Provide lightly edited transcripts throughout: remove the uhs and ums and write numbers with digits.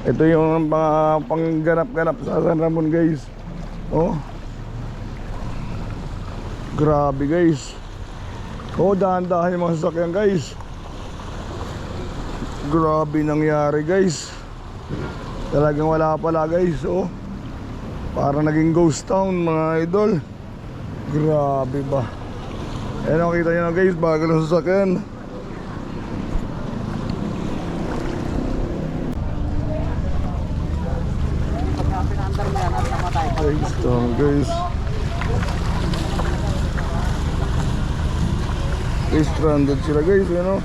Ito yung mga pangganap-ganap sa San Ramon guys. Oh, grabe guys. Oh, dahan-dahan yung mga sasakyan guys. Grabe nangyari guys. Talagang wala pala guys. Oh, parang naging ghost town mga idol. Grabe ba. Ayan, nakita nyo na guys, bago ng sasakyan. Guys, guys. Guys, stranded sila guys, you know.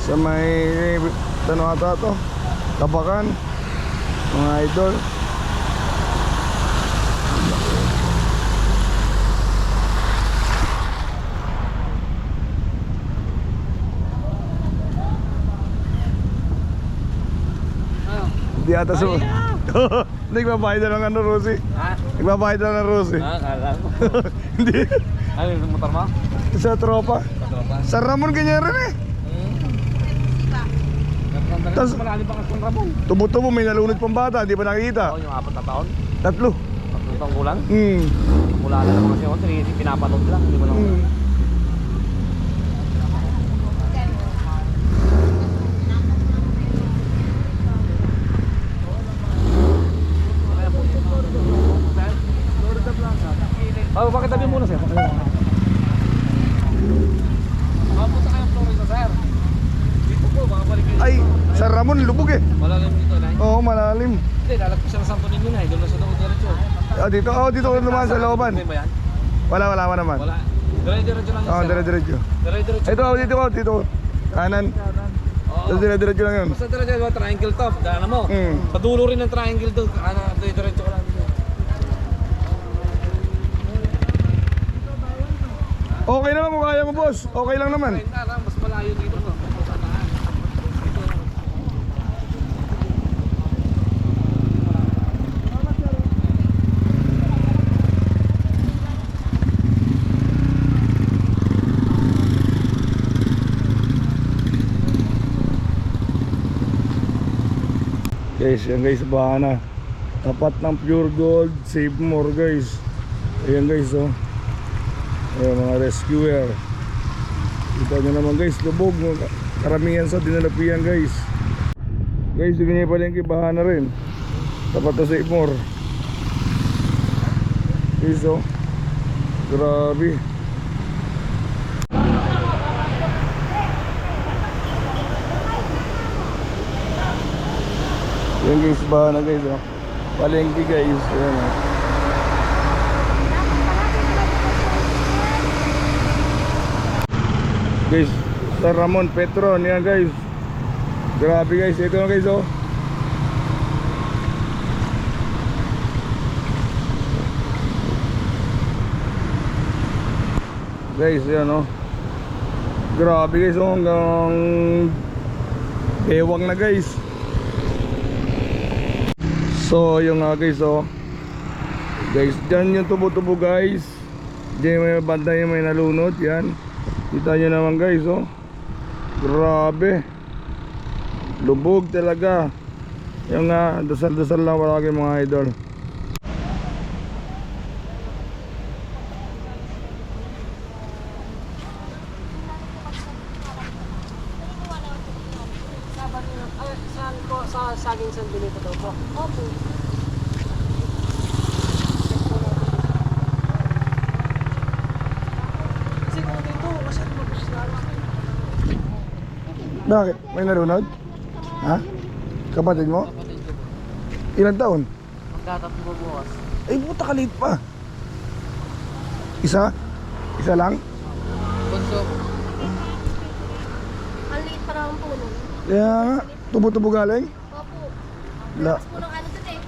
Sa may tanong ata to, Tabakan, mga idol. Di ata sa... Nagbabayad na ng ano, Rosie? Ha? Nagbabayad na ng Rosie? Ha? Kala ko. Hindi. Ano yung motor mo? Sa tropa. Sa tropa? Sa Ramon ganyan rin eh. Tapos malalim pa ka sa Ramon. Tubo-tubo, may nalunod pang bata, hindi pa nakikita. Oo, yung 4 na taon? 3. 3 taong kulang? Mula na naman kasi ako, pinapanood lang, hindi mo naman. Oh, bakit tabi muna sir? Mapunta kayong Florida sir. Dito po, makabalik kayo. Ay, sa Ramon, lubog eh. Malalim dito na eh? Oo, malalim. Hindi, lalagpas siya ng Santo Niño na eh. Doon na siya diretso. Ah, dito? Oo, dito ko naman sa looban. Wala naman. Wala. Dire-diretso lang yun. Oo, dire-diretso. Dire-diretso. Ito, dito. Kanan. Oo. Dire-diretso lang yun. Basta diretso, triangle top. Daan mo. Sa dulo rin ng triangle doon. Dire-diretso ka lang. Okay naman kung kaya mo boss, okay lang naman. Mas malayo dito no. Guys, yan guys, bahana. Tapat ng Pure Gold, Save More guys. Ayan guys oh. Ayan mga rescuer. Kita nyo naman guys, lubog. Karamihan sa dinalapian guys. Guys, ganyan pala yung kibahan na rin. Tapat na sa Save More. Guys oh, grabe. Yan guys, bahan na guys oh. Palengke guys. Ayan oh. Guys, San Ramon, Petron, yan guys. Grabe guys, ito na guys oh. Guys, yan oh. Grabe guys oh, hanggang ewang na guys. So, yung guys oh. Guys, dyan yung tubo-tubo guys. Diyan may banda yung may nalunod, yan. Kita nyo naman guys oh. Grabe. Lubog talaga. Yung dasal-dasal lang palagi mga idol. Sa saging sandilito daw po. Opo. Bakit? May nalunod? Ha? Kapatid mo? Kapatid ko po. Ilang taon? Magtatatlo bukas. Ay puta, kalit pa. Isa? Isa lang? Bunso. Ang liit pa naman po nun. Kaya nga, tubo-tubo galing? Opo. La, Lakas po ng ano dito eh.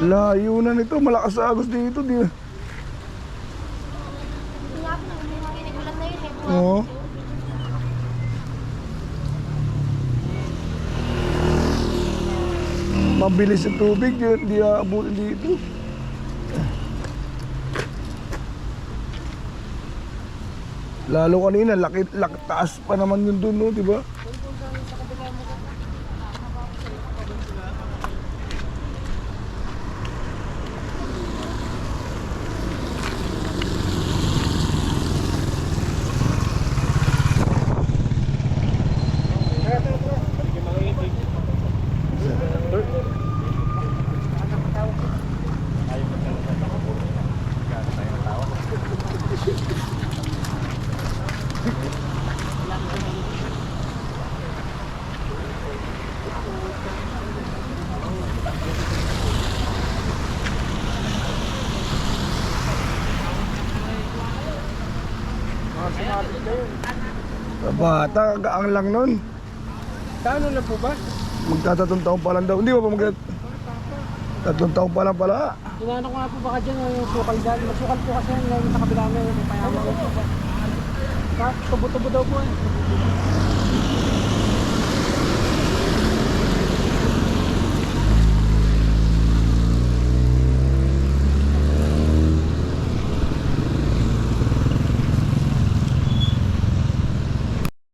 layo na nito, malakas sa agos dito. Di. Nga po, may makinig ulan na yun eh. Oo. Mabilis yung tubig, di aabutin dito. Lalo kanina, taas pa naman yun dun, no, di ba? na yun. Bata, ang lang nun. Kano na po ba? Magtatatong taon pa lang daw. Hindi ba pa tatlong taon pa lang pala. Inaano ko nga po baka dyan yung sukal dahil. Masukal po kasi yan ngayon sa kabila na yun. May payaman ko po ba. Tubo-tubo daw po eh.